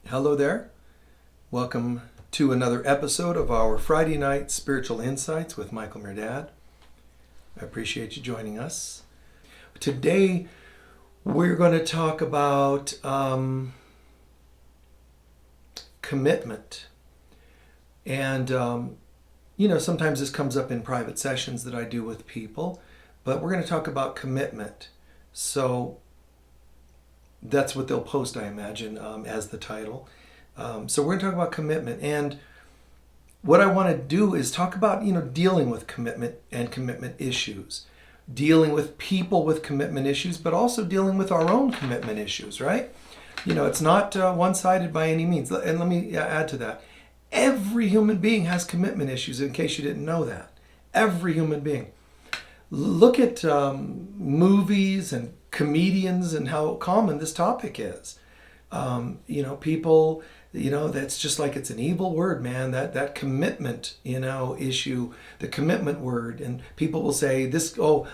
Hello there. Welcome to another episode of our Friday Night Spiritual Insights with Michael Mirdad. I appreciate you joining us. Today we're going to talk about commitment. And, sometimes this comes up in private sessions that I do with people, but we're going to talk about commitment. So that's what they'll post, I imagine, as the title. So we're going to talk about commitment. And what I want to do is talk about, dealing with commitment and commitment issues. Dealing with people with commitment issues, but also dealing with our own commitment issues, right? It's not one-sided by any means. And let me add to that. Every human being has commitment issues, in case you didn't know that. Every human being. Look at movies and comedians and how common this topic is. People, that's just like it's an evil word, man. That commitment, issue, the commitment word. And people will say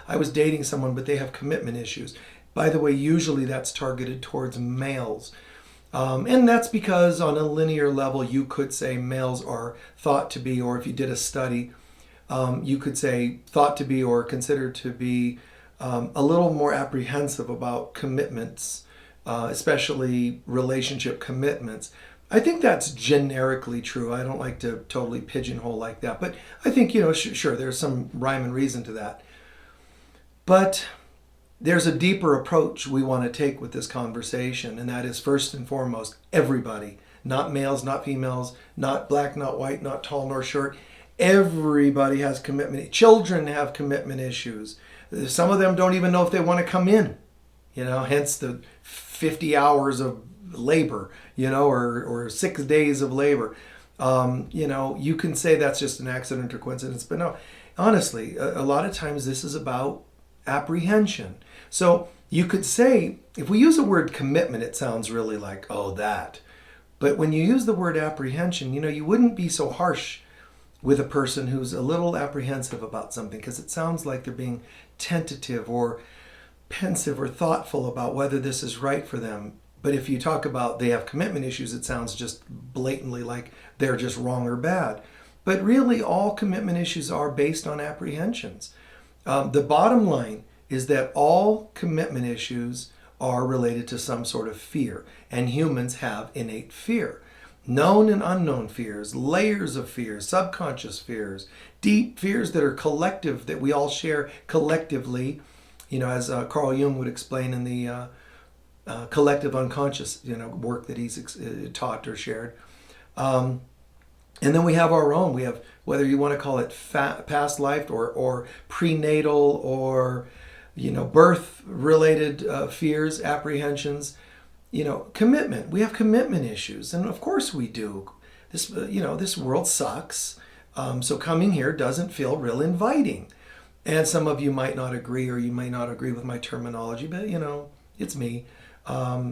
I was dating someone, but they have commitment issues. By the way, usually that's targeted towards males. And that's because on a linear level, you could say males are thought to be, or if you did a study, you could say thought to be or considered to be a little more apprehensive about commitments, especially relationship commitments. I think that's generically true. I don't like to totally pigeonhole like that, but I think, sure, there's some rhyme and reason to that. But there's a deeper approach we want to take with this conversation, and that is first and foremost, everybody, not males, not females, not black, not white, not tall nor short. Everybody has commitment. Children have commitment issues. Some of them don't even know if they want to come in, hence the 50 hours of labor, or 6 days of labor. You can say that's just an accident or coincidence, but no, honestly, a lot of times this is about apprehension. So you could say, if we use the word commitment, it sounds really like, that. But when you use the word apprehension, you wouldn't be so harsh with a person who's a little apprehensive about something, because it sounds like they're being tentative or pensive or thoughtful about whether this is right for them. But if you talk about they have commitment issues, it sounds just blatantly like they're just wrong or bad. But really, all commitment issues are based on apprehensions. The bottom line is that all commitment issues are related to some sort of fear, and humans have innate fear. Known and unknown fears, layers of fears, subconscious fears, deep fears that are collective, that we all share collectively, as Carl Jung would explain in the collective unconscious, work that he's taught or shared. And then we have our own. We have, whether you want to call it past life or prenatal or, birth-related fears, apprehensions. Commitment. We have commitment issues, and of course we do. This world sucks, so coming here doesn't feel real inviting. And some of you might not agree, or you may not agree with my terminology, but it's me.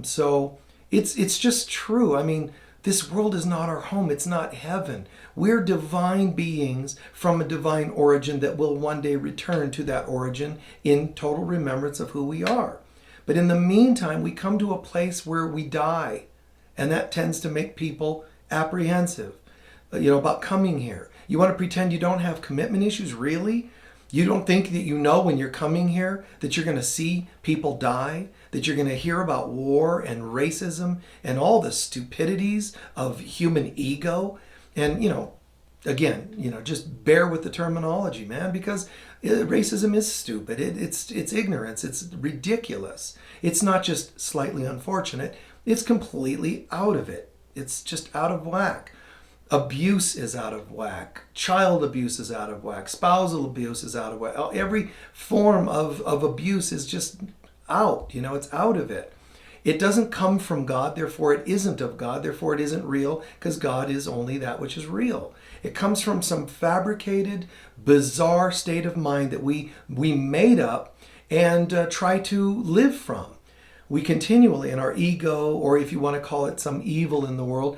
So it's just true. This world is not our home. It's not heaven. We're divine beings from a divine origin that will one day return to that origin in total remembrance of who we are. But in the meantime, we come to a place where we die, and that tends to make people apprehensive, about coming here. You want to pretend you don't have commitment issues? Really? You don't think that when you're coming here that you're going to see people die, that you're going to hear about war and racism and all the stupidities of human ego? And, again, just bear with the terminology, man, because racism is stupid. It's ignorance. It's ridiculous. It's not just slightly unfortunate. It's completely out of it. It's just out of whack. Abuse is out of whack. Child abuse is out of whack. Spousal abuse is out of whack. Every form of abuse is just out. It's out of it. It doesn't come from God, therefore it isn't of God, therefore it isn't real, because God is only that which is real. It comes from some fabricated, bizarre state of mind that we made up and try to live from. We continually, in our ego, or if you want to call it some evil in the world,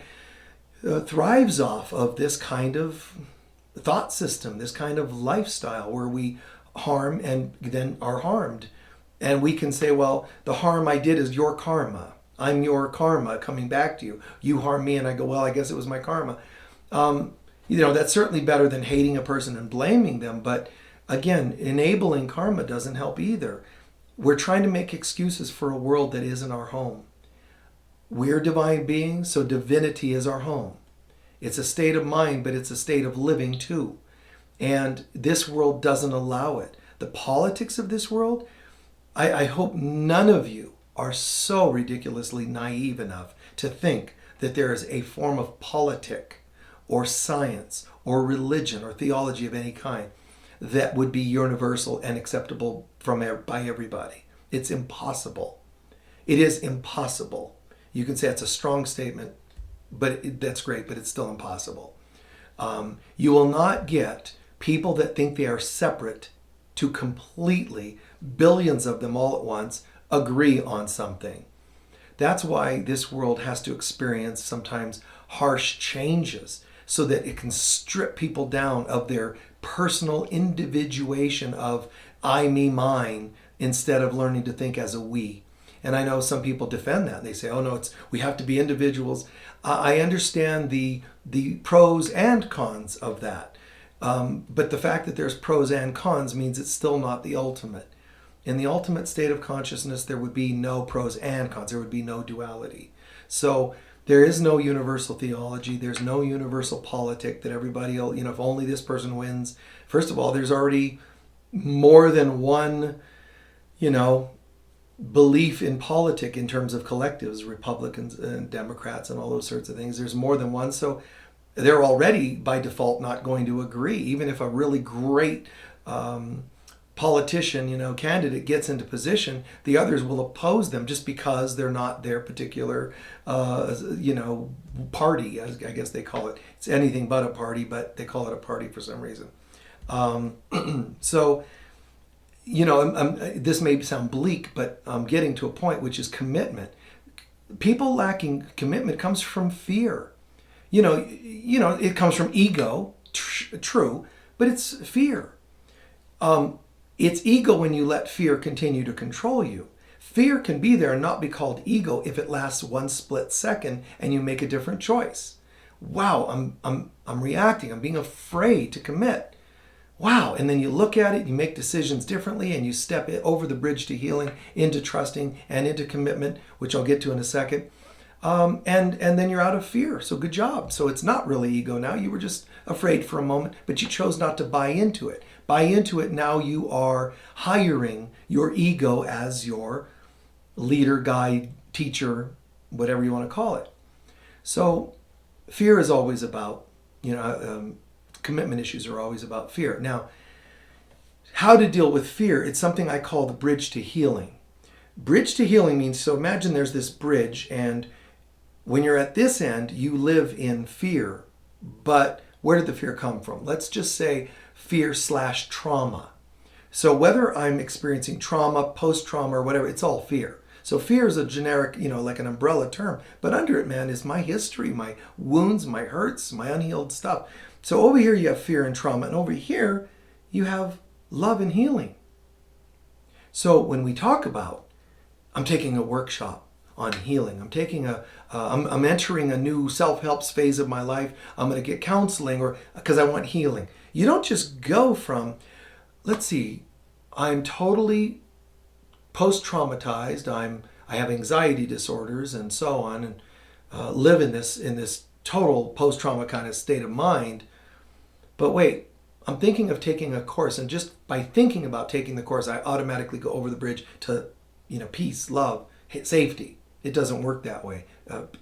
thrives off of this kind of thought system, this kind of lifestyle where we harm and then are harmed. And we can say, well, the harm I did is your karma. I'm your karma coming back to you. You harm me and I go, well, I guess it was my karma. That's certainly better than hating a person and blaming them. But again, enabling karma doesn't help either. We're trying to make excuses for a world that isn't our home. We're divine beings, so divinity is our home. It's a state of mind, but it's a state of living too. And this world doesn't allow it. The politics of this world, I hope none of you are so ridiculously naive enough to think that there is a form of politic or science or religion or theology of any kind that would be universal and acceptable by everybody. It's impossible. It is impossible. You can say it's a strong statement, but that's great, but it's still impossible. You will not get people that think they are separate to completely, billions of them all at once, agree on something. That's why this world has to experience sometimes harsh changes so that it can strip people down of their personal individuation of I, me, mine, instead of learning to think as a we. And I know some people defend that. They say, oh no, we have to be individuals. I understand the pros and cons of that. But the fact that there's pros and cons means it's still not the ultimate. In the ultimate state of consciousness, there would be no pros and cons. There would be no duality. So there is no universal theology. There's no universal politic that everybody will, if only this person wins. First of all, there's already more than one, belief in politic in terms of collectives, Republicans and Democrats and all those sorts of things. There's more than one. So they're already by default not going to agree. Even if a really great politician, candidate gets into position, the others will oppose them just because they're not their particular, party, I guess they call it. It's anything but a party, but they call it a party for some reason. So, this may sound bleak, but I'm getting to a point, which is commitment. People lacking commitment comes from fear. It comes from ego, true, but it's fear. It's ego when you let fear continue to control you. Fear can be there and not be called ego if it lasts one split second and you make a different choice. Wow, I'm reacting. I'm being afraid to commit. Wow, and then you look at it, you make decisions differently, and you step over the bridge to healing, into trusting, and into commitment, which I'll get to in a second. And then you're out of fear. So good job. So it's not really ego now. You were just afraid for a moment, but you chose not to buy into it. Buy into it, now you are hiring your ego as your leader, guide, teacher, whatever you want to call it. So fear is always about, commitment issues are always about fear. Now, how to deal with fear, it's something I call the bridge to healing. Bridge to healing means, so imagine there's this bridge, and when you're at this end, you live in fear. But where did the fear come from? Let's just say fear/trauma. So whether I'm experiencing trauma, post-trauma, or whatever, it's all fear. So fear is a generic, like an umbrella term. But under it, man, is my history, my wounds, my hurts, my unhealed stuff. So over here you have fear and trauma, and over here you have love and healing. So when we talk about, I'm taking a workshop on healing, I'm entering a new self-help phase of my life, I'm going to get counseling or because I want healing. You don't just go from, let's see, I'm totally post-traumatized, I have anxiety disorders and so on, and live in this total post-trauma kind of state of mind. But wait, I'm thinking of taking a course, and just by thinking about taking the course, I automatically go over the bridge to, peace, love, safety. It doesn't work that way.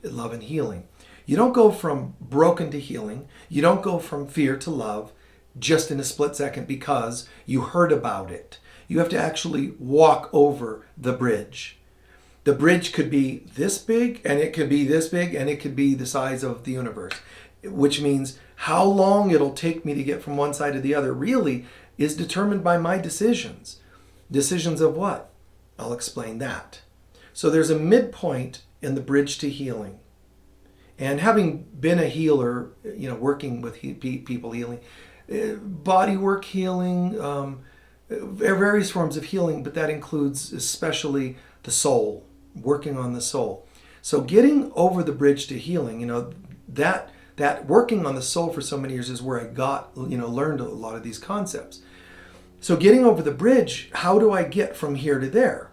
Love and healing. You don't go from broken to healing. You don't go from fear to love just in a split second because you heard about it. You have to actually walk over the bridge. The bridge could be this big, and it could be this big, and it could be the size of the universe, which means how long it'll take me to get from one side to the other really is determined by my decisions. Decisions of what? I'll explain that. So there's a midpoint in the bridge to healing. And having been a healer, working with people healing, body work healing, various forms of healing, but that includes especially the soul, working on the soul. So getting over the bridge to healing, that working on the soul for so many years is where I learned a lot of these concepts. So getting over the bridge, how do I get from here to there?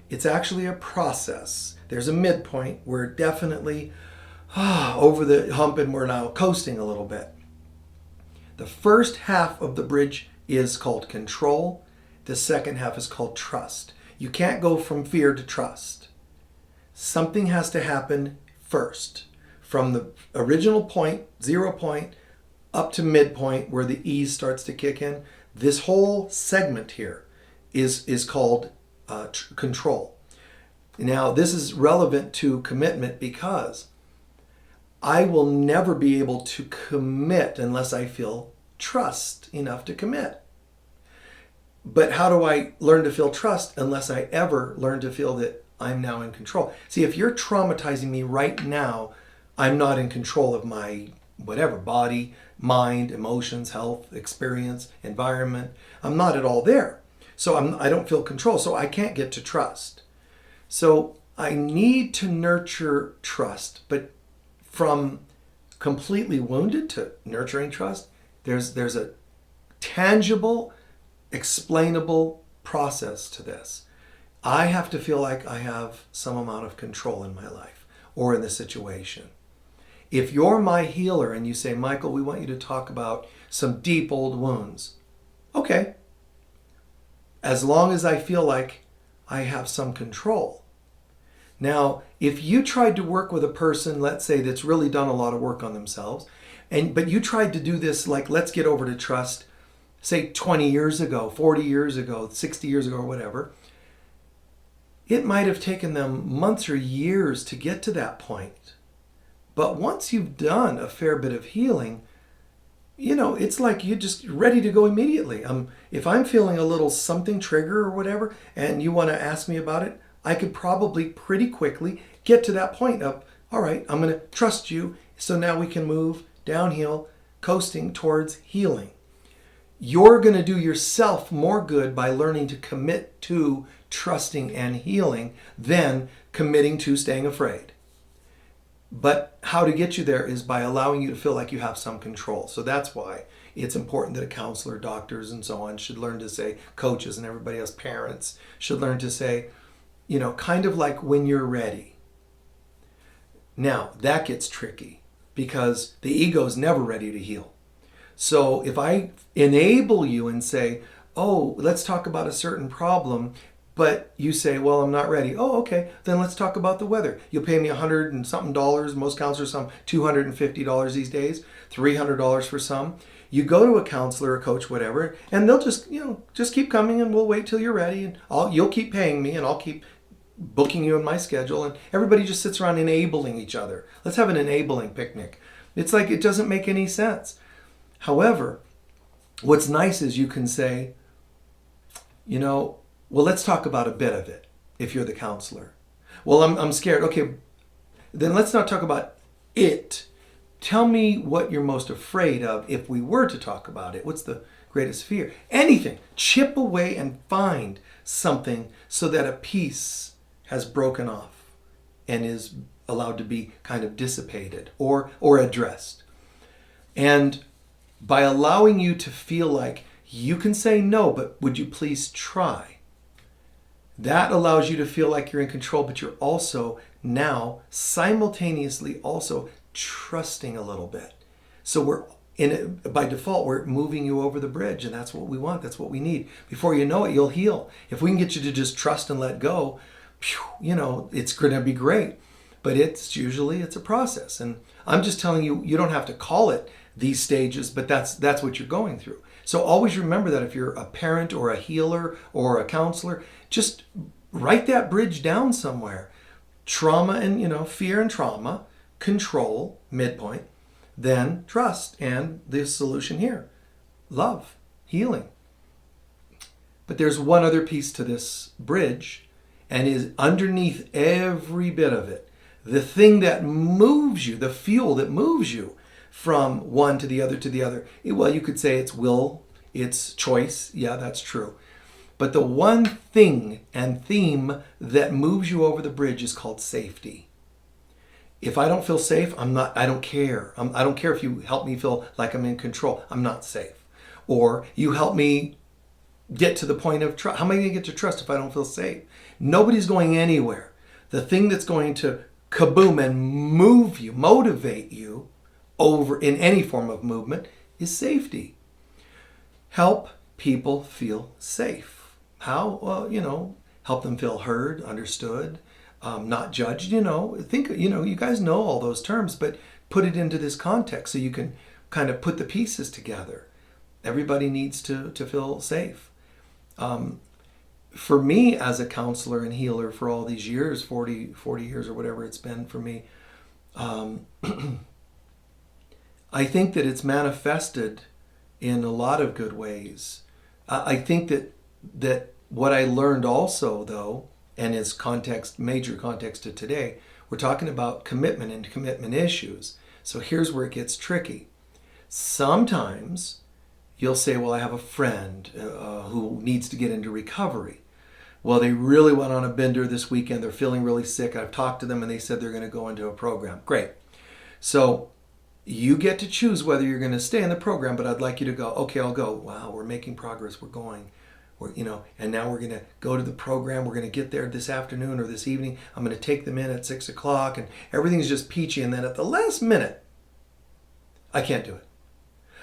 It's actually a process. There's a midpoint. We're definitely over the hump and we're now coasting a little bit. The first half of the bridge is called control. The second half is called trust. You can't go from fear to trust. Something has to happen first. From the original point, 0 point, up to midpoint where the ease starts to kick in. This whole segment here is called control. Now, this is relevant to commitment because I will never be able to commit unless I feel trust enough to commit. But how do I learn to feel trust unless I ever learn to feel that I'm now in control? See, if you're traumatizing me right now, I'm not in control of my whatever, body, mind, emotions, health, experience, environment. I'm not at all there. So I don't feel control. So I can't get to trust. So I need to nurture trust. But from completely wounded to nurturing trust, there's a tangible, explainable process to this. I have to feel like I have some amount of control in my life or in the situation. If you're my healer and you say, Michael, we want you to talk about some deep old wounds. Okay. As long as I feel like I have some control. Now, if you tried to work with a person, let's say, that's really done a lot of work on themselves, but you tried to do this, like, let's get over to trust, say 20 years ago, 40 years ago, 60 years ago, or whatever, it might have taken them months or years to get to that point. But once you've done a fair bit of healing, it's like you're just ready to go immediately. If I'm feeling a little something trigger or whatever, and you want to ask me about it, I could probably pretty quickly get to that point of, all right, I'm going to trust you, so now we can move downhill, coasting towards healing. You're going to do yourself more good by learning to commit to trusting and healing than committing to staying afraid. But how to get you there is by allowing you to feel like you have some control. So that's why it's important that a counselor, doctors, and so on should learn to say, coaches and everybody else, parents, should learn to say, kind of like when you're ready. Now, that gets tricky because the ego is never ready to heal. So if I enable you and say, oh, let's talk about a certain problem, but you say, well, I'm not ready. Oh, okay, then let's talk about the weather. You'll pay me $100 and something. Most counselors, some $250 these days, $300 for some. You go to a counselor, a coach, whatever, and they'll just keep coming, and we'll wait till you're ready, and you'll keep paying me, and I'll keep booking you in my schedule, and everybody just sits around enabling each other. Let's have an enabling picnic. It's like it doesn't make any sense. However, what's nice is you can say, well, let's talk about a bit of it if you're the counselor. Well, I'm scared. Okay, then let's not talk about it. Tell me what you're most afraid of if we were to talk about it. What's the greatest fear? Anything. Chip away and find something so that a piece has broken off and is allowed to be kind of dissipated or addressed. And by allowing you to feel like you can say no, but would you please try? That allows you to feel like you're in control, but you're also now simultaneously also trusting a little bit. So by default, we're moving you over the bridge, and that's what we want. That's what we need. Before you know it, you'll heal. If we can get you to just trust and let go, it's going to be great. But it's a process. And I'm just telling you, you don't have to call it these stages, but that's what you're going through. So always remember that if you're a parent or a healer or a counselor, just write that bridge down somewhere. Trauma and, fear and trauma, control, midpoint, then trust, and the solution here, love, healing. But there's one other piece to this bridge, and is underneath every bit of it, the thing that moves you, the fuel that moves you from one to the other to the other. Well, you could say it's will, it's choice. Yeah, that's true. But the one thing and theme that moves you over the bridge is called safety. If I don't feel safe, I don't care. I don't care if you help me feel like I'm in control. I'm not safe. Or you help me get to the point of trust. How am I going to get to trust if I don't feel safe? Nobody's going anywhere. The thing that's going to kaboom and move you, motivate you over in any form of movement is safety. Help people feel safe. How? Well, help them feel heard, understood, not judged. You guys know all those terms, but put it into this context so you can kind of put the pieces together. Everybody needs to feel safe. For me as a counselor and healer for all these years, 40 years or whatever it's been for me, I think that it's manifested in a lot of good ways. I think that what I learned also, though, and is major context to today, we're talking about commitment and commitment issues. So here's where it gets tricky. Sometimes you'll say, well, I have a friend who needs to get into recovery. Well, they really went on a bender this weekend. They're feeling really sick. I've talked to them and they said they're going to go into a program. Great. So you get to choose whether you're going to stay in the program, but I'd like you to go. Okay, I'll go. Wow, we're making progress. We're going. And now we're going to go to the program. We're going to get there this afternoon or this evening. I'm going to take them in at 6 o'clock and everything's just peachy. And then at the last minute, I can't do it.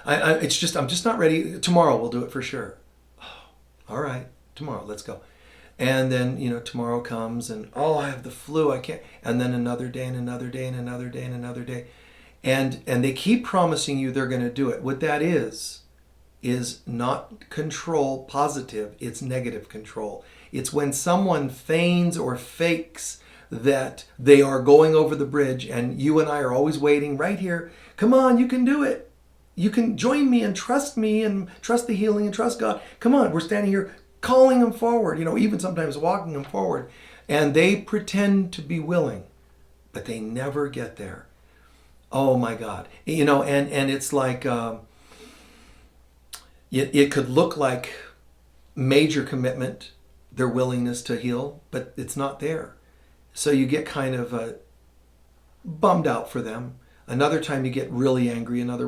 I'm just not ready. Tomorrow we'll do it for sure. Oh, all right, tomorrow, let's go. And then, tomorrow comes and, I have the flu. I can't. And then another day and another day and another day and another day. And they keep promising you they're going to do it. What that is not control positive, it's negative control. It's when someone feigns or fakes that they are going over the bridge and you and I are always waiting right here. Come on, you can do it. You can join me and trust trust the healing and trust God. Come on, we're standing here calling them forward, even sometimes walking them forward. And they pretend to be willing, but they never get there. Oh my God. And it's like, it could look like major commitment, their willingness to heal, but it's not there. So you get kind of bummed out for them. Another time you get really angry. Another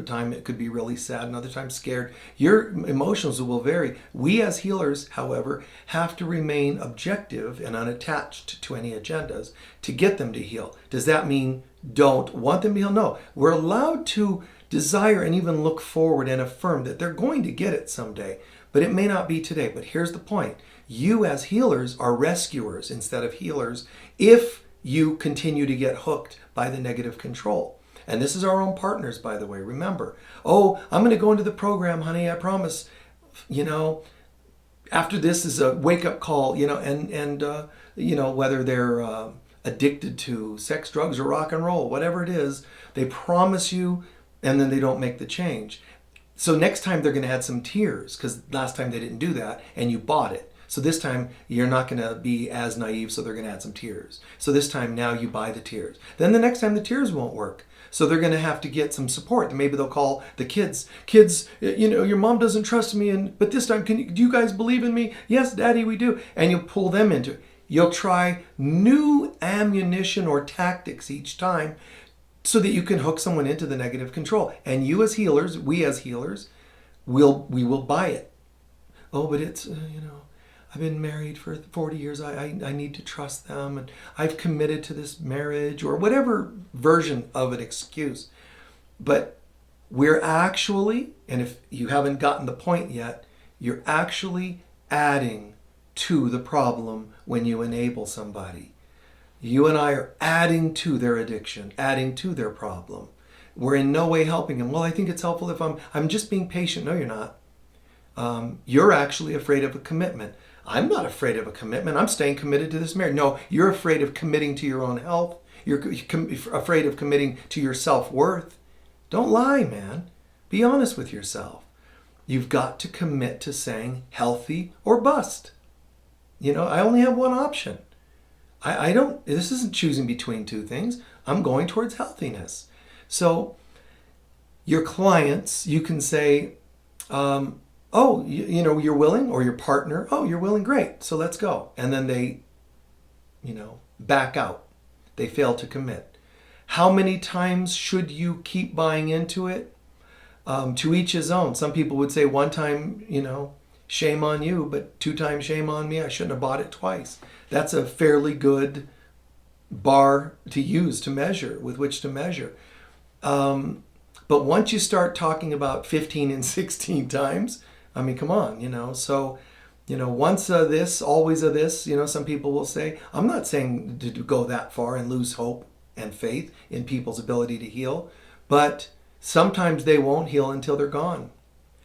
time it could be really sad. Another time scared. Your emotions will vary. We as healers, however, have to remain objective and unattached to any agendas to get them to heal. Does that mean don't want them to heal? No. We're allowed to desire and even look forward and affirm that they're going to get it someday, but it may not be today. But here's the point. You as healers are rescuers instead of healers if you continue to get hooked by the negative control. And this is our own partners, by the way. Remember, I'm going to go into the program, honey, I promise. After this is a wake-up call, and whether they're addicted to sex, drugs, or rock and roll, whatever it is, they promise you, and then they don't make the change. So next time they're going to add some tears, because last time they didn't do that, and you bought it. So this time you're not going to be as naive, so they're going to add some tears. So this time now you buy the tears. Then the next time the tears won't work. So they're going to have to get some support. Maybe they'll call the kids. Kids, your mom doesn't trust me, but this time, do you guys believe in me? Yes, Daddy, we do. And you'll pull them into it. You'll try new ammunition or tactics each time so that you can hook someone into the negative control. And we as healers, we will buy it. Oh, but it's, I've been married for 40 years. I need to trust them. And I've committed to this marriage or whatever version of an excuse. But we're actually, and if you haven't gotten the point yet, you're actually adding to the problem when you enable somebody. You and I are adding to their addiction, adding to their problem. We're in no way helping them. Well, I think it's helpful if I'm just being patient. No, you're not. You're actually afraid of a commitment. I'm not afraid of a commitment. I'm staying committed to this marriage. No, you're afraid of committing to your own health. You're afraid of committing to your self-worth. Don't lie, man. Be honest with yourself. You've got to commit to saying healthy or bust. I only have one option. This isn't choosing between two things. I'm going towards healthiness. So your clients, you can say, you're willing, or your partner, you're willing, great, so let's go. And then they, back out. They fail to commit. How many times should you keep buying into it? To each his own. Some people would say one time, shame on you, but 2 times shame on me. I shouldn't have bought it twice. That's a fairly good bar to use to measure, with which to measure. But once you start talking about 15 and 16 times, I mean, come on, so, once a this, always a this, some people will say. I'm not saying to go that far and lose hope and faith in people's ability to heal, but sometimes they won't heal until they're gone.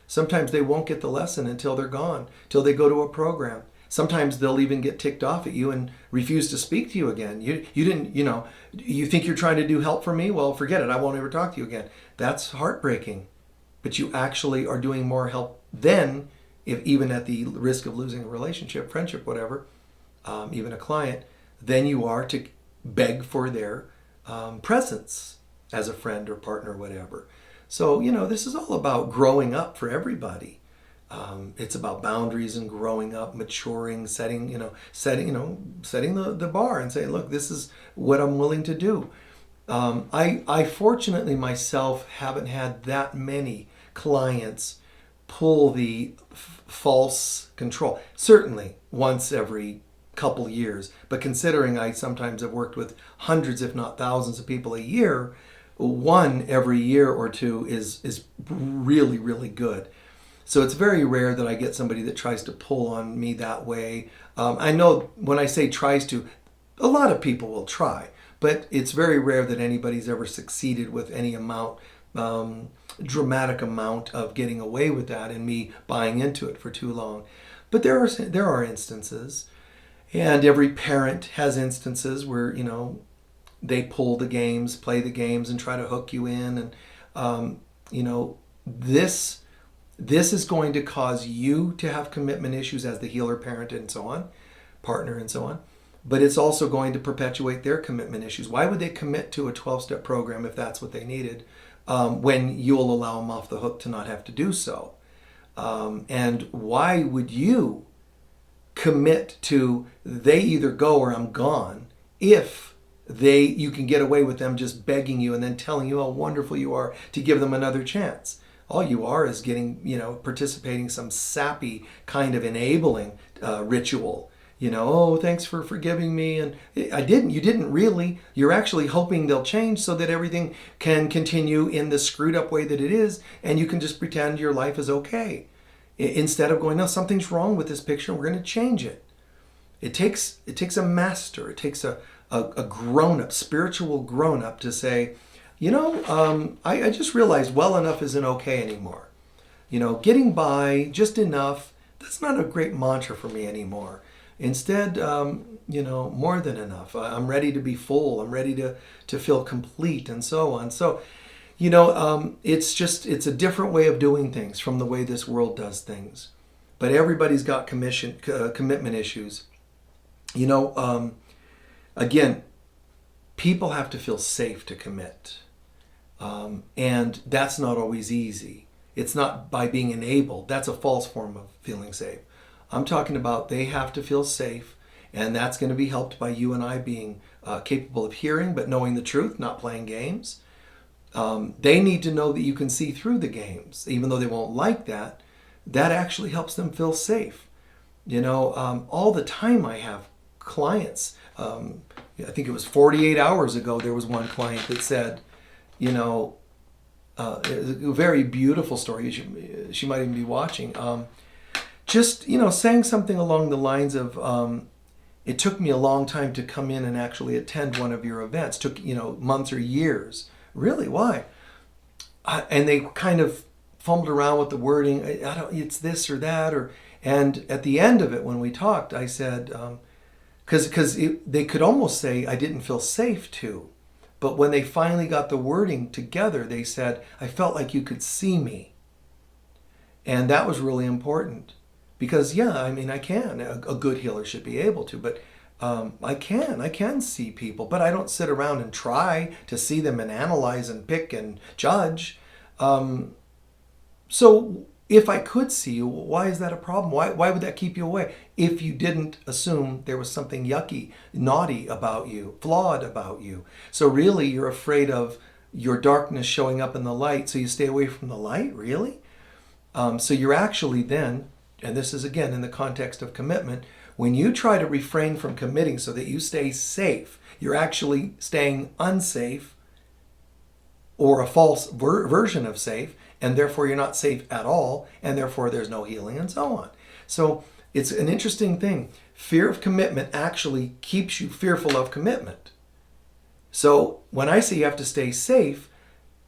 Sometimes they won't get the lesson until they're gone, till they go to a program. Sometimes they'll even get ticked off at you and refuse to speak to you again. You didn't, you think you're trying to do help for me? Well, forget it. I won't ever talk to you again. That's heartbreaking. But you actually are doing more help then, if even at the risk of losing a relationship, friendship, whatever, even a client, than you are to beg for their presence as a friend or partner, whatever. So, this is all about growing up for everybody. It's about boundaries and growing up, maturing, setting the bar and saying, look, this is what I'm willing to do. I fortunately myself haven't had that many clients pull the false control. Certainly once every couple years, but considering I sometimes have worked with hundreds, if not thousands of people a year, one every year or two is really, really good. So it's very rare that I get somebody that tries to pull on me that way. I know when I say tries to, a lot of people will try, but it's very rare that anybody's ever succeeded with any amount, dramatic amount of getting away with that and me buying into it for too long. But there are instances, and every parent has instances where, they pull the games, play the games, and try to hook you in. And, this is going to cause you to have commitment issues as the healer, parent, and so on, partner, and so on. But it's also going to perpetuate their commitment issues. Why would they commit to a 12-step program if that's what they needed, when you'll allow them off the hook to not have to do so? And why would you commit to they either go or I'm gone if you can get away with them just begging you and then telling you how wonderful you are to give them another chance? All you are is getting, participating some sappy kind of enabling ritual. Oh, thanks for forgiving me. And you didn't really. You're actually hoping they'll change so that everything can continue in the screwed up way that it is. And you can just pretend your life is okay. Instead of going, no, something's wrong with this picture. We're going to change it. It takes a master. It takes a grown-up, spiritual grown-up to say, I just realized well enough isn't okay anymore. Getting by just enough, that's not a great mantra for me anymore. Instead, more than enough. I'm ready to be full. I'm ready to feel complete and so on. So, it's a different way of doing things from the way this world does things. But everybody's got commitment issues. Again, people have to feel safe to commit. And that's not always easy. It's not by being enabled. That's a false form of feeling safe. I'm talking about they have to feel safe, and that's going to be helped by you and I being capable of hearing but knowing the truth, not playing games. They need to know that you can see through the games, even though they won't like that. That actually helps them feel safe. All the time I have clients. I think it was 48 hours ago, there was one client that said, a very beautiful story. She might even be watching. Saying something along the lines of, it took me a long time to come in and actually attend one of your events. Took, months or years. Really? Why? And they kind of fumbled around with the wording. It's this or that. And at the end of it, when we talked, I said, because they could almost say I didn't feel safe to. But when they finally got the wording together, they said, I felt like you could see me. And that was really important. Because, I can. A good healer should be able to. But I can see people. But I don't sit around and try to see them and analyze and pick and judge. So if I could see you, why is that a problem? Why would that keep you away? If you didn't assume there was something yucky, naughty about you, flawed about you. So really, you're afraid of your darkness showing up in the light, so you stay away from the light? Really? So you're actually then, and this is again in the context of commitment, when you try to refrain from committing so that you stay safe, you're actually staying unsafe or a false version of safe, and therefore you're not safe at all, and therefore there's no healing, and so on. So it's an interesting thing. Fear of commitment actually keeps you fearful of commitment. So when I say you have to stay safe,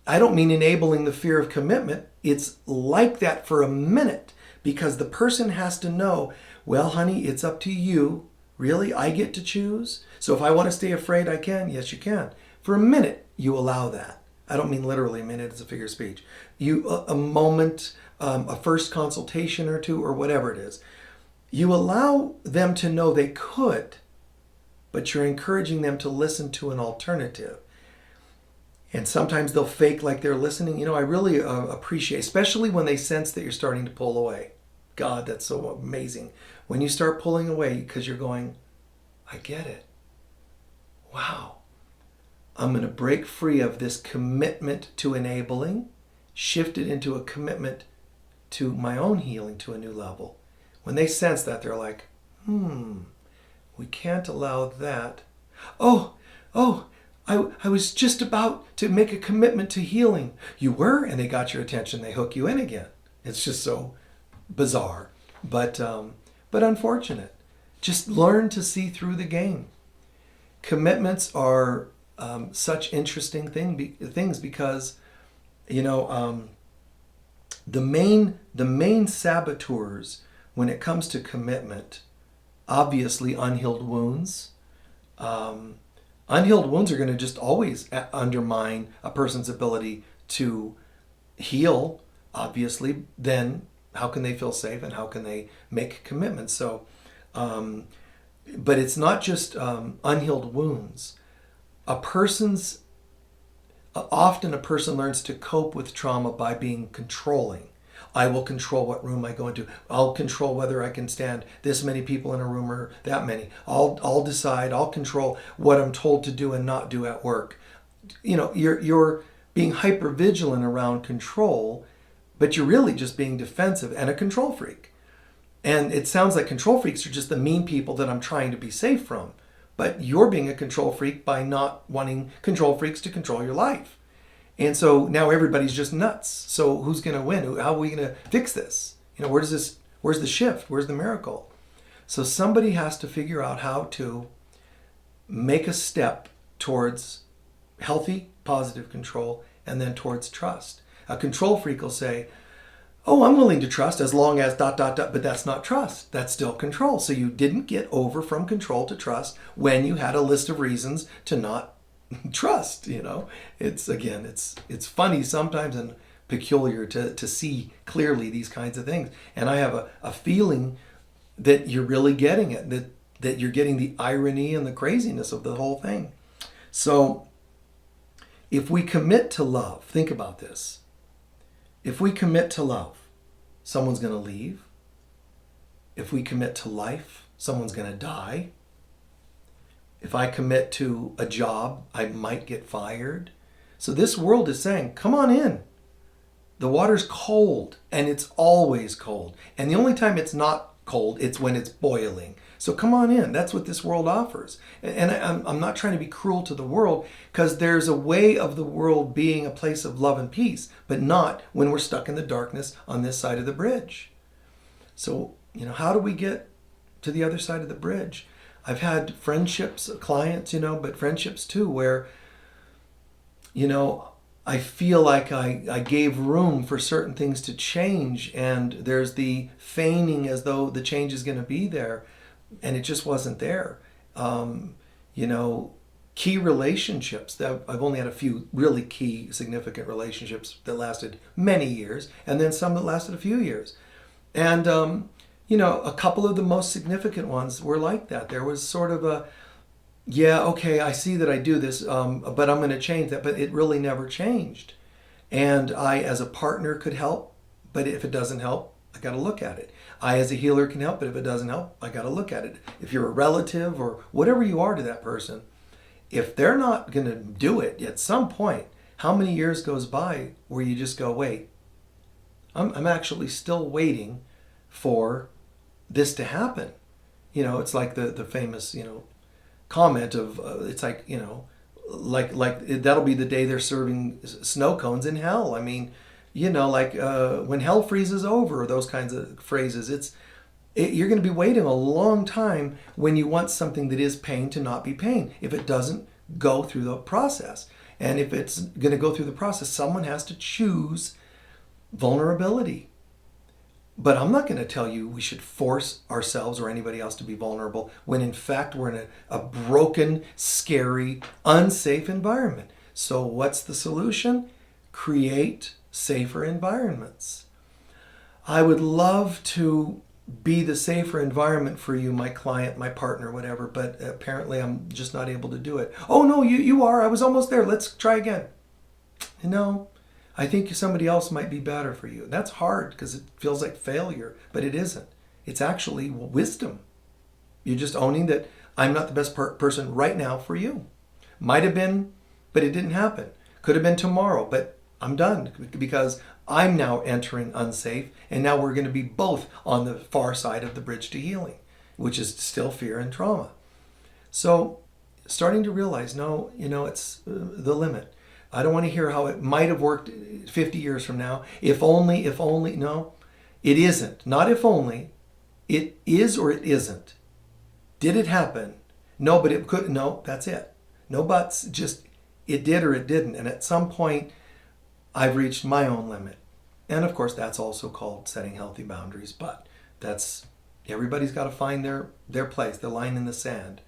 I don't mean enabling the fear of commitment. It's like that for a minute, because the person has to know, well, honey, it's up to you. Really? I get to choose? So if I want to stay afraid, I can? Yes, you can. For a minute, you allow that. I don't mean literally a minute, it's a figure of speech. A moment, a first consultation or two, or whatever it is. You allow them to know they could, but you're encouraging them to listen to an alternative. And sometimes they'll fake like they're listening. I really appreciate, especially when they sense that you're starting to pull away. God, that's so amazing. When you start pulling away because you're going, I get it. Wow. I'm going to break free of this commitment to enabling, shift it into a commitment to my own healing to a new level. When they sense that, they're like, we can't allow that. Oh, I was just about to make a commitment to healing. You were, and they got your attention. They hook you in again. It's just so bizarre, but unfortunate. Just learn to see through the game. Commitments are such interesting things because, the main saboteurs when it comes to commitment, obviously unhealed wounds. Unhealed wounds are going to just always undermine a person's ability to heal, obviously. Then how can they feel safe and how can they make commitments? So, but it's not just unhealed wounds. Often a person learns to cope with trauma by being controlling. I will control what room I go into. I'll control whether I can stand this many people in a room or that many. I'll decide. I'll control what I'm told to do and not do at work. You're being hyper vigilant around control, but you're really just being defensive and a control freak. And it sounds like control freaks are just the mean people that I'm trying to be safe from. But you're being a control freak by not wanting control freaks to control your life. And so now everybody's just nuts. So who's going to win? How are we going to fix this? Where's the shift? Where's the miracle? So somebody has to figure out how to make a step towards healthy, positive control and then towards trust. A control freak will say, oh, I'm willing to trust as long as ... but that's not trust. That's still control. So you didn't get over from control to trust when you had a list of reasons to not trust. It's funny sometimes and peculiar to see clearly these kinds of things. And I have a feeling that you're really getting it, that you're getting the irony and the craziness of the whole thing. So if we commit to love, think about this. If we commit to love, someone's going to leave. If we commit to life, someone's going to die. If I commit to a job, I might get fired. So this world is saying, come on in. The water's cold, and it's always cold. And the only time it's not cold, it's when it's boiling. So come on in. That's what this world offers. And I'm not trying to be cruel to the world, because there's a way of the world being a place of love and peace, but not when we're stuck in the darkness on this side of the bridge. So, how do we get to the other side of the bridge? I've had friendships, clients, but friendships too, where, I feel like I gave room for certain things to change, and there's the feigning as though the change is going to be there, and it just wasn't there. Key relationships, that I've only had a few really key, significant relationships that lasted many years, and then some that lasted a few years. And, a couple of the most significant ones were like that. There was sort of I see that I do this, but I'm going to change that. But it really never changed. And I, as a partner, could help, but if it doesn't help, I got to look at it. I, as a healer, can help, but if it doesn't help, I got to look at it. If you're a relative or whatever you are to that person, if they're not going to do it at some point, how many years goes by where you just go, wait, I'm actually still waiting for this to happen. It's like the famous, comment of, it's like, like that'll be the day they're serving snow cones in hell. I mean, like when hell freezes over, those kinds of phrases. You're going to be waiting a long time when you want something that is pain to not be pain, if it doesn't go through the process. And if it's going to go through the process, someone has to choose vulnerability. But I'm not going to tell you we should force ourselves or anybody else to be vulnerable when in fact we're in a broken, scary, unsafe environment. So what's the solution? Create safer environments. I would love to be the safer environment for you, my client, my partner, whatever, but apparently I'm just not able to do it. Oh no, you are. I was almost there. Let's try again. I think somebody else might be better for you. That's hard because it feels like failure, but it isn't. It's actually wisdom. You're just owning that I'm not the best person right now for you. Might have been, but it didn't happen. Could have been tomorrow, but I'm done because I'm now entering unsafe, and now we're going to be both on the far side of the bridge to healing, which is still fear and trauma. So starting to realize, no, it's the limit. I don't want to hear how it might have worked 50 years from now. If only, no, it isn't. Not if only. It is or it isn't. Did it happen? No, but it could. No, that's it. No buts, just it did or it didn't. And at some point, I've reached my own limit. And of course, that's also called setting healthy boundaries. But everybody's got to find their place, the line in the sand.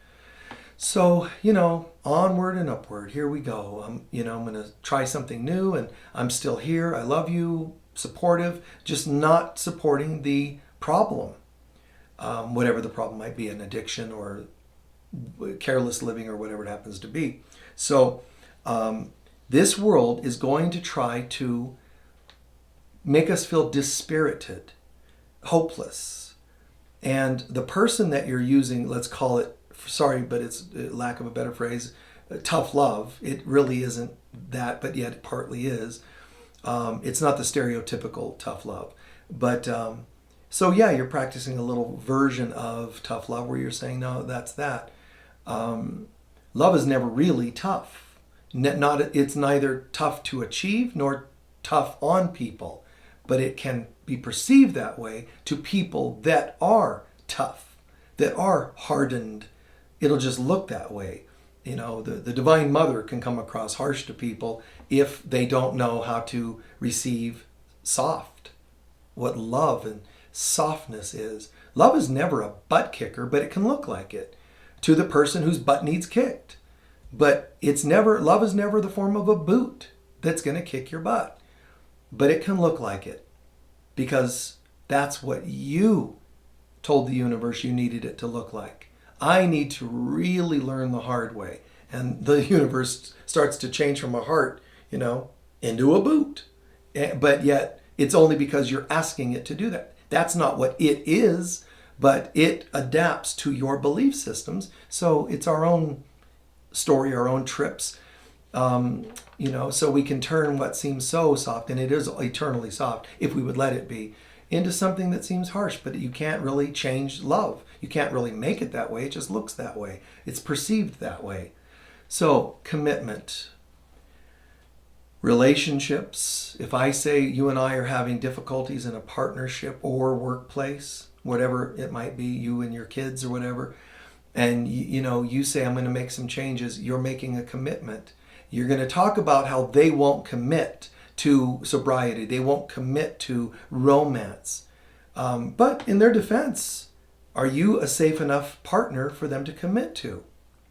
So, onward and upward. Here we go. I'm going to try something new, and I'm still here. I love you, supportive, just not supporting the problem. Whatever the problem might be, an addiction or careless living or whatever it happens to be. So, this world is going to try to make us feel dispirited, hopeless. And the person that you're using, let's call it, sorry, but it's lack of a better phrase, tough love. It really isn't that, but yet it partly is. It's not the stereotypical tough love. But so yeah, you're practicing a little version of tough love where you're saying, no, that's that. Love is never really tough. It's neither tough to achieve nor tough on people, but it can be perceived that way to people that are tough, that are hardened. It'll just look that way. The Divine Mother can come across harsh to people if they don't know how to receive soft, what love and softness is. Love is never a butt kicker, but it can look like it to the person whose butt needs kicked. But love is never the form of a boot that's going to kick your butt. But it can look like it because that's what you told the universe you needed it to look like. I need to really learn the hard way. And the universe starts to change from a heart, into a boot. But yet it's only because you're asking it to do that. That's not what it is, but it adapts to your belief systems. So it's our own story, our own trips. So we can turn what seems so soft, and it is eternally soft if we would let it be, into something that seems harsh. But you can't really change love. You can't really make it that way. It just looks that way. It's perceived that way. So commitment. Relationships. If I say you and I are having difficulties in a partnership or workplace, whatever it might be, you and your kids or whatever, and you say I'm going to make some changes, you're making a commitment. You're going to talk about how they won't commit to sobriety. They won't commit to romance. But in their defense, are you a safe enough partner for them to commit to?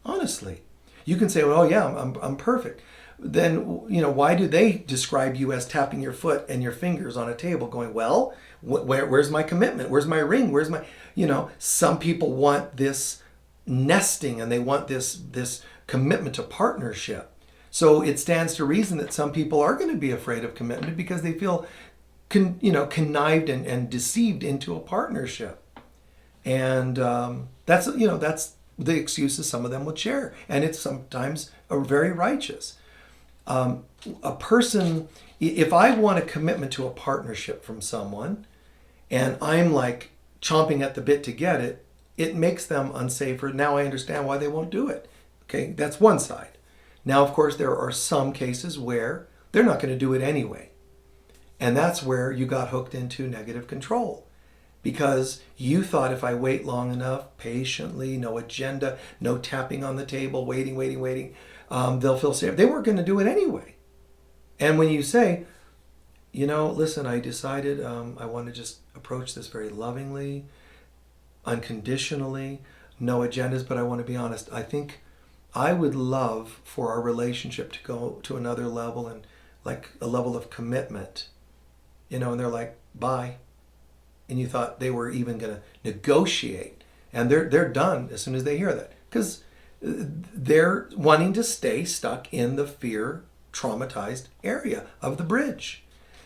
Honestly. You can say, well, oh yeah, I'm perfect. Then, why do they describe you as tapping your foot and your fingers on a table going, well, where's my commitment? Where's my ring? Where's my, some people want this nesting and they want this commitment to partnership. So it stands to reason that some people are going to be afraid of commitment because they feel connived and deceived into a partnership. And that's the excuses some of them would share, and it's sometimes very righteous. A person, if I want a commitment to a partnership from someone, and I'm like chomping at the bit to get it, it makes them unsafer. Now I understand why they won't do it. Okay, that's one side. Now, of course, there are some cases where they're not going to do it anyway. And that's where you got hooked into negative control. Because you thought if I wait long enough, patiently, no agenda, no tapping on the table, waiting, they'll feel safe. They weren't going to do it anyway. And when you say, listen, I decided I want to just approach this very lovingly, unconditionally, no agendas, but I want to be honest. I think I would love for our relationship to go to another level, and like a level of commitment, and they're like, bye. And you thought they were even going to negotiate, and they're done as soon as they hear that, because they're wanting to stay stuck in the fear traumatized area of the bridge.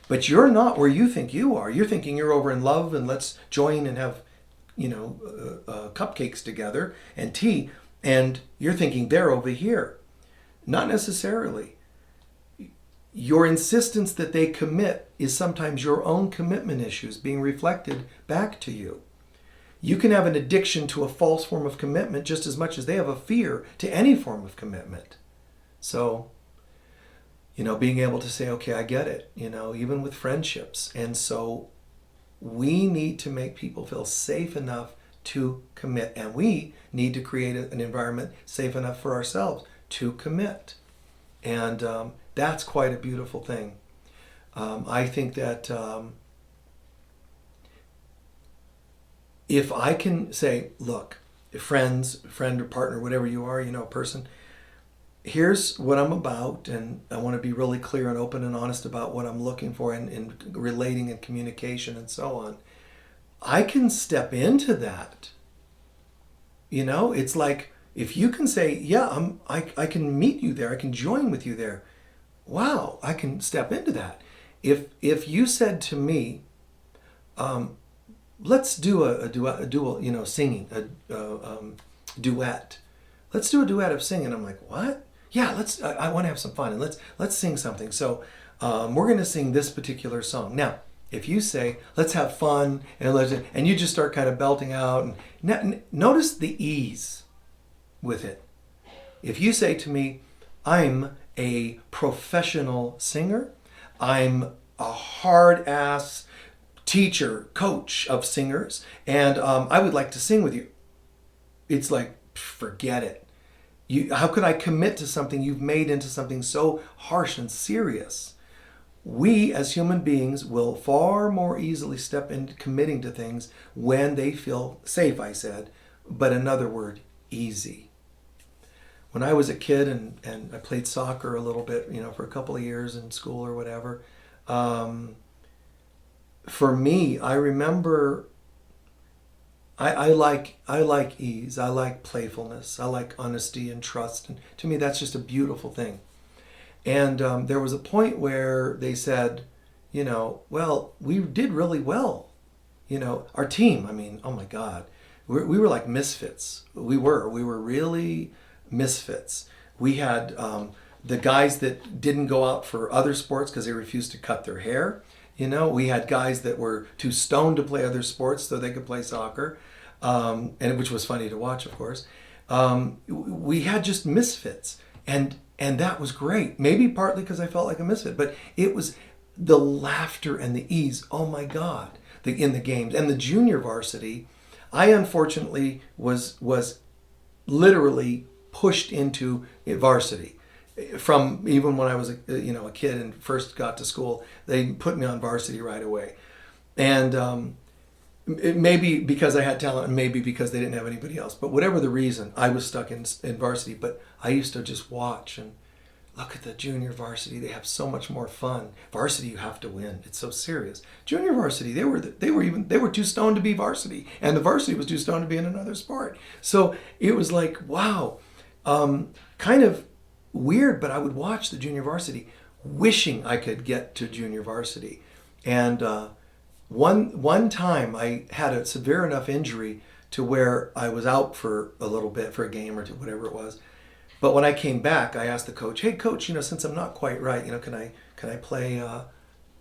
But you're not where you think you are. You're thinking you're over in love, and let's join and have cupcakes together and tea, and you're thinking they're over here. Not necessarily. Your insistence that they commit is sometimes your own commitment issues being reflected back to you. You can have an addiction to a false form of commitment just as much as they have a fear to any form of commitment. So, being able to say, okay, I get it, even with friendships. And so we need to make people feel safe enough to commit. And we need to create an environment safe enough for ourselves to commit. And that's quite a beautiful thing. I think that if I can say, look, friend or partner, whatever you are, a person, here's what I'm about, and I want to be really clear and open and honest about what I'm looking for in relating and communication and so on. I can step into that. It's like, if you can say, yeah, I can meet you there, I can join with you there. Wow, I can step into that. If you said to me, let's do a dual, singing, a duet. Let's do a duet of singing. I'm like, what? Yeah, I want to have some fun, and let's sing something. So we're going to sing this particular song. Now, if you say, let's have fun, and you just start kind of belting out, and notice the ease with it. If you say to me, I'm a professional singer, I'm a hard-ass teacher, coach of singers, and I would like to sing with you. It's like, forget it. How could I commit to something you've made into something so harsh and serious? We as human beings will far more easily step into committing to things when they feel safe, I said, but another word, easy. When I was a kid and I played soccer a little bit, for a couple of years in school or whatever, for me, I remember I like ease. I like playfulness. I like honesty and trust. And to me, that's just a beautiful thing. And there was a point where they said, well, we did really well. Our team, oh my God, we were like misfits. We were really misfits. We had the guys that didn't go out for other sports because they refused to cut their hair. We had guys that were too stoned to play other sports so they could play soccer, and which was funny to watch, of course. We had just misfits, and that was great. Maybe partly because I felt like a misfit, but it was the laughter and the ease. Oh my God, in the games and the junior varsity, I unfortunately was literally pushed into varsity. From even when I was a kid and first got to school, they put me on varsity right away, and it maybe because I had talent, and maybe because they didn't have anybody else. But whatever the reason, I was stuck in varsity. But I used to just watch and look at the junior varsity. They have so much more fun. Varsity, you have to win. It's so serious. Junior varsity, they were too stoned to be varsity, and the varsity was too stoned to be in another sport. So it was like, wow, kind of weird, but I would watch the junior varsity wishing I could get to junior varsity. And one time I had a severe enough injury to where I was out for a little bit, for a game or two, whatever it was. But when I came back, I asked the coach, "Hey, coach, since I'm not quite right, can I play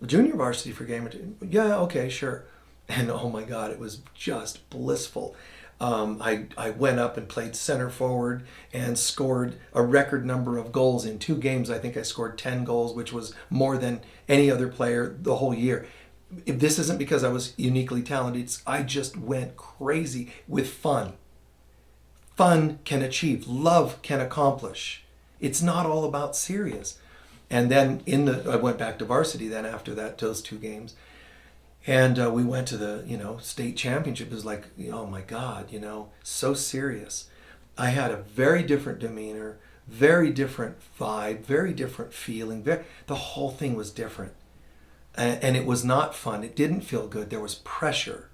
junior varsity for a game or two?" "Yeah, okay, sure." And oh my God, it was just blissful. I went up and played center forward and scored a record number of goals in 2 games. I think I scored 10 goals, which was more than any other player the whole year. If this isn't because I was uniquely talented, I just went crazy with fun. Fun can achieve, love can accomplish. It's not all about serious. And then I went back to varsity then after those 2 games. And we went to the, state championship. It was like, oh my God, so serious. I had a very different demeanor, very different vibe, very different feeling. The whole thing was different. And it was not fun. It didn't feel good. There was pressure.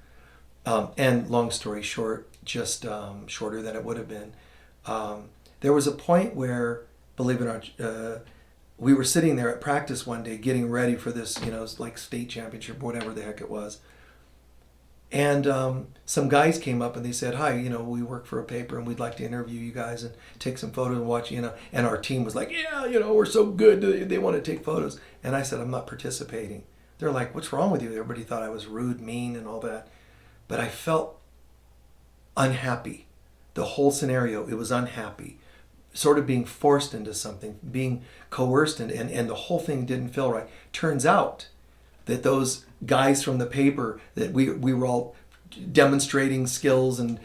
And long story short, just shorter than it would have been. There was a point where, believe it or not, we were sitting there at practice one day getting ready for this, like state championship, whatever the heck it was. And some guys came up and they said, "Hi, we work for a paper and we'd like to interview you guys and take some photos and watch, And our team was like, "Yeah, we're so good. They want to take photos." And I said, "I'm not participating." They're like, "What's wrong with you?" Everybody thought I was rude, mean, and all that. But I felt unhappy. The whole scenario, it was unhappy. Sort of being forced into something, being coerced, and the whole thing didn't feel right. Turns out that those guys from the paper, that we were all demonstrating skills and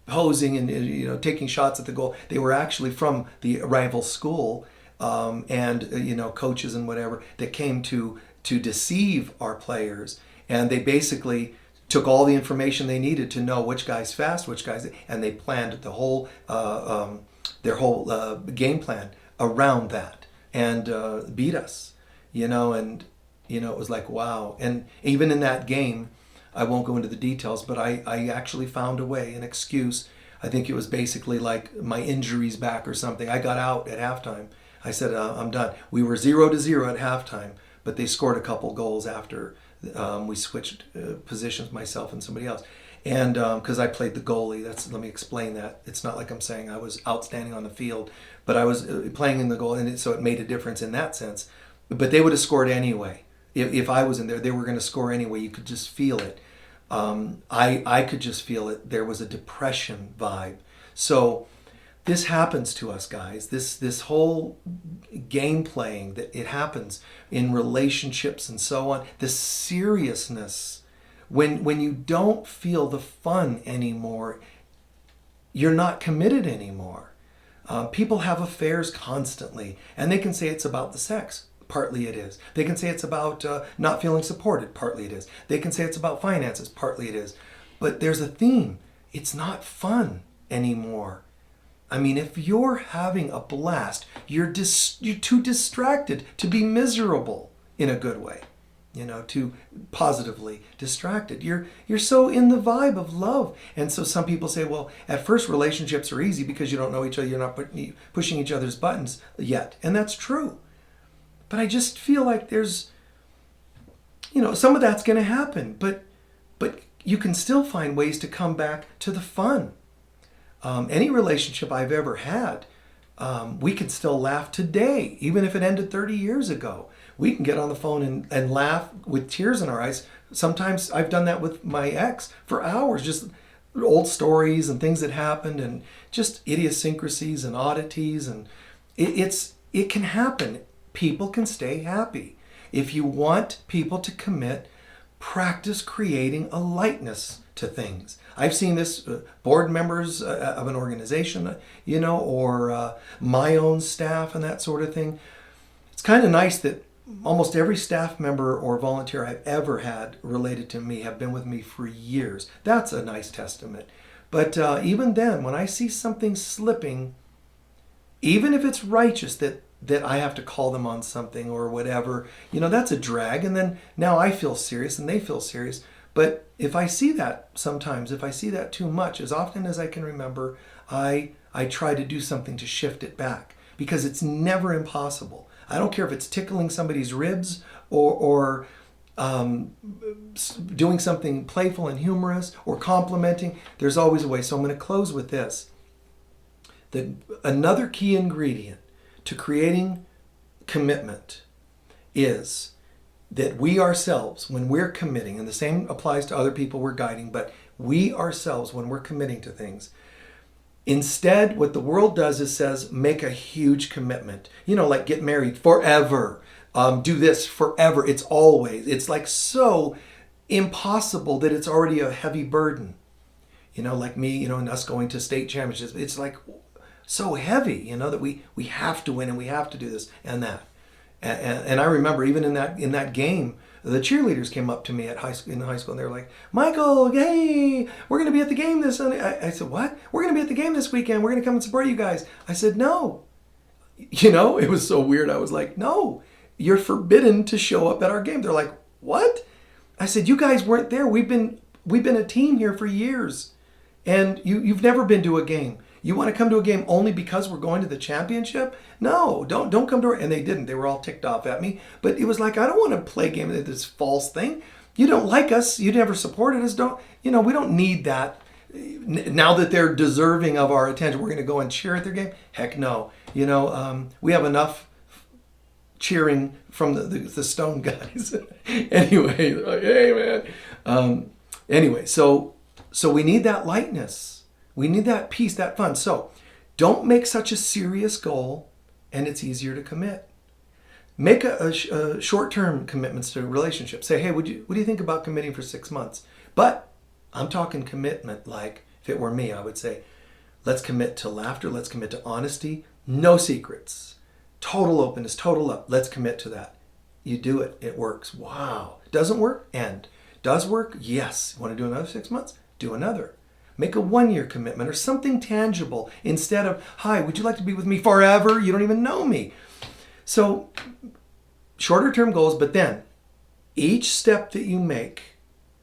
posing and taking shots at the goal. They were actually from the rival school, and coaches and whatever that came to deceive our players, and they basically took all the information they needed to know which guy's fast, and they planned the whole their whole game plan around that, and beat us, and it was like, wow. And even in that game, I won't go into the details, but I actually found a way, an excuse. I think it was basically like my injury's back or something. I got out at halftime. I said, "I'm done." We were 0-0 at halftime, but they scored a couple goals after we switched positions, myself and somebody else. And because I played the goalie, let me explain that. It's not like I'm saying I was outstanding on the field, but I was playing in the goal, and so it made a difference in that sense. But they would have scored anyway. If I was in there, they were going to score anyway. You could just feel it. I could just feel it. There was a depression vibe. So this happens to us, guys. This whole game playing, that it happens in relationships and so on. The seriousness. When you don't feel the fun anymore, you're not committed anymore. People have affairs constantly, and they can say it's about the sex. Partly it is. They can say it's about not feeling supported. Partly it is. They can say it's about finances. Partly it is. But there's a theme. It's not fun anymore. I mean, if you're having a blast, you're too distracted to be miserable in a good way. Too positively distracted. You're so in the vibe of love. And so some people say, well, at first relationships are easy because you don't know each other. You're not pushing each other's buttons yet. And that's true. But I just feel like there's, some of that's going to happen. But you can still find ways to come back to the fun. Any relationship I've ever had, we can still laugh today, even if it ended 30 years ago. We can get on the phone and laugh with tears in our eyes. Sometimes I've done that with my ex for hours, just old stories and things that happened and just idiosyncrasies and oddities. And it can happen. People can stay happy. If you want people to commit, practice creating a lightness to things. I've seen this board members of an organization, or my own staff and that sort of thing. It's kind of nice that almost every staff member or volunteer I've ever had related to me have been with me for years. That's a nice testament. But even then, when I see something slipping, even if it's righteous that I have to call them on something or whatever, that's a drag. And then now I feel serious and they feel serious. But if I see that sometimes, if I see that too much, as often as I can remember, I try to do something to shift it back, because it's never impossible. I don't care if it's tickling somebody's ribs or doing something playful and humorous, or complimenting. There's always a way. So I'm going to close with this. Another key ingredient to creating commitment is that we ourselves, when we're committing, and the same applies to other people we're guiding, but we ourselves, when we're committing to things, instead, what the world does is says, make a huge commitment. Like get married forever. Do this forever. It's always. It's like so impossible that it's already a heavy burden. Like me, and us going to state championships. It's like so heavy, that we have to win and we have to do this and that. And I remember even in that game, the cheerleaders came up to me in high school, and they were like, "Michael, hey, we're going to be at the game this Sunday." I said, "What? We're going to be at the game this weekend. We're going to come and support you guys." I said, "No." It was so weird. I was like, "No, you're forbidden to show up at our game." They're like, "What?" I said, "You guys weren't there. We've been a team here for years, and you've never been to a game. You want to come to a game only because we're going to the championship? No, don't come to it." And they didn't. They were all ticked off at me. But it was like, I don't want to play a game of this false thing. You don't like us. You never supported us. We don't need that. Now that they're deserving of our attention, we're going to go and cheer at their game? Heck no. We have enough cheering from the Stone guys. Anyway, they're like, "Hey, man." Anyway, so we need that lightness. We need that peace, that fun. So don't make such a serious goal, and it's easier to commit. Make a short-term commitments to a relationship. Say, "Hey, what do you think about committing for 6 months?" But I'm talking commitment like, if it were me, I would say, let's commit to laughter. Let's commit to honesty. No secrets. Total openness, total love. Let's commit to that. You do it. It works. Wow. Doesn't work? End. Does work? Yes. Want to do another 6 months? Do another. Make a 1-year commitment or something tangible instead of, "Hi, would you like to be with me forever? You don't even know me." So shorter term goals, but then each step that you make,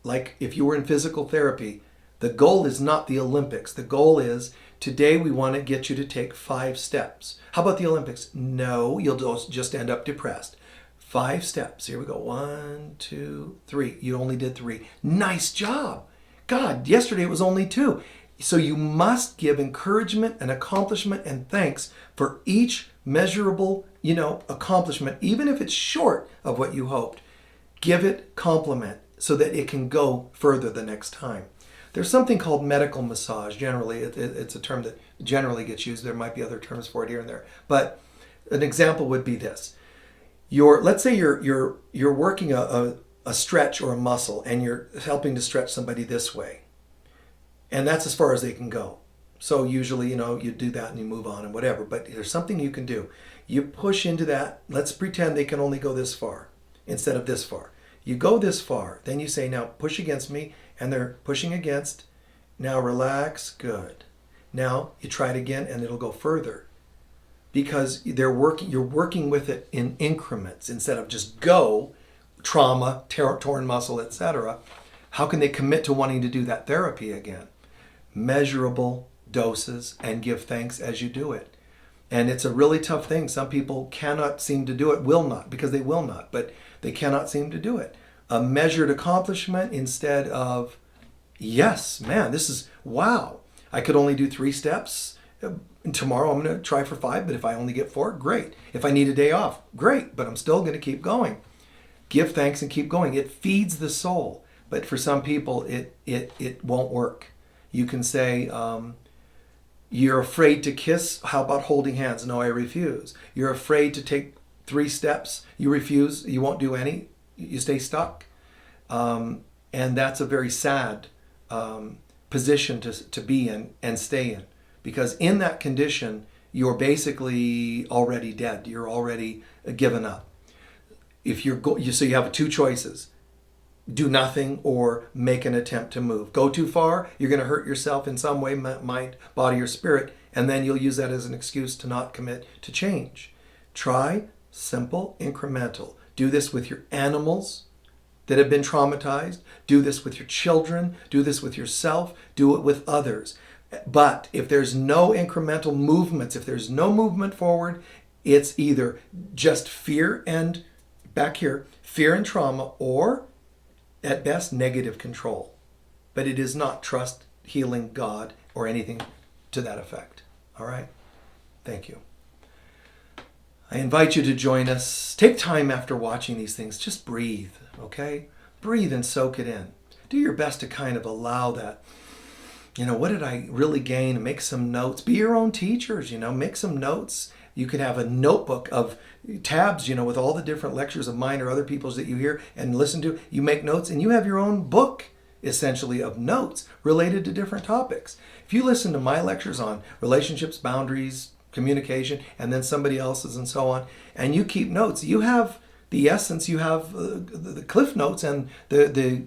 like if you were in physical therapy, the goal is not the Olympics. The goal is, today we want to get you to take 5 steps. How about the Olympics? No, you'll just end up depressed. 5 steps. Here we go. 1, 2, 3. You only did 3. Nice job. God, yesterday it was only 2. So you must give encouragement and accomplishment and thanks for each measurable, accomplishment, even if it's short of what you hoped. Give it compliment so that it can go further the next time. There's something called medical massage. Generally, it's a term that generally gets used. There might be other terms for it here and there. But an example would be this. Let's say you're working a stretch or a muscle, and you're helping to stretch somebody this way. And that's as far as they can go. So usually, you do that and you move on and whatever. But there's something you can do. You push into that. Let's pretend they can only go this far instead of this far. You go this far. Then you say, "Now push against me." And they're pushing against. Now relax. Good. Now you try it again and it'll go further. Because you're working with it in increments instead of just go, trauma, torn muscle, etc. How can they commit to wanting to do that therapy again? Measurable doses, and give thanks as you do it. And it's a really tough thing. Some people cannot seem to do it, will not, because they will not, but they cannot seem to do it. A measured accomplishment instead of, "Yes, man, this is, wow, I could only do 3 steps. Tomorrow I'm going to try for 5, but if I only get 4, great. If I need a day off, great, but I'm still going to keep going." Give thanks and keep going. It feeds the soul. But for some people, it won't work. You can say, you're afraid to kiss. How about holding hands? No, I refuse. You're afraid to take 3 steps. You refuse. You won't do any. You stay stuck. And that's a very sad position to be in and stay in. Because in that condition, you're basically already dead. You're already given up. So you have 2 choices. Do nothing or make an attempt to move. Go too far, you're going to hurt yourself in some way, mind, body, or spirit, and then you'll use that as an excuse to not commit to change. Try simple, incremental. Do this with your animals that have been traumatized. Do this with your children. Do this with yourself. Do it with others. But if there's no incremental movements, if there's no movement forward, it's either just fear and back here, fear and trauma, or at best, negative control. But it is not trust, healing, God, or anything to that effect. All right? Thank you. I invite you to join us. Take time after watching these things. Just breathe, okay? Breathe and soak it in. Do your best to kind of allow that, what did I really gain? And make some notes. Be your own teachers, make some notes. You could have a notebook of tabs, with all the different lectures of mine or other people's that you hear and listen to. You make notes and you have your own book, essentially, of notes related to different topics. If you listen to my lectures on relationships, boundaries, communication, and then somebody else's and so on, and you keep notes, you have the essence, you have the cliff notes and the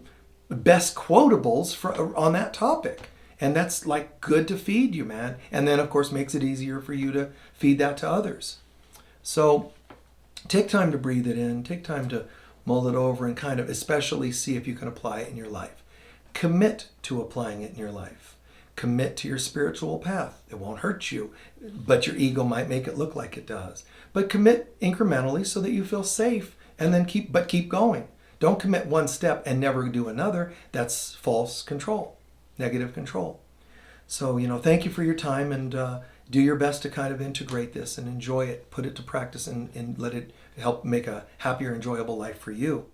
best quotables on that topic. And that's like good to feed you, man. And then, of course, makes it easier for you to feed that to others. So take time to breathe it in. Take time to mull it over and kind of especially see if you can apply it in your life. Commit to applying it in your life. Commit to your spiritual path. It won't hurt you, but your ego might make it look like it does. But commit incrementally so that you feel safe, and then keep going. Don't commit one step and never do another. That's false control, negative control. So, thank you for your time, and do your best to kind of integrate this and enjoy it, put it to practice, and let it help make a happier, enjoyable life for you.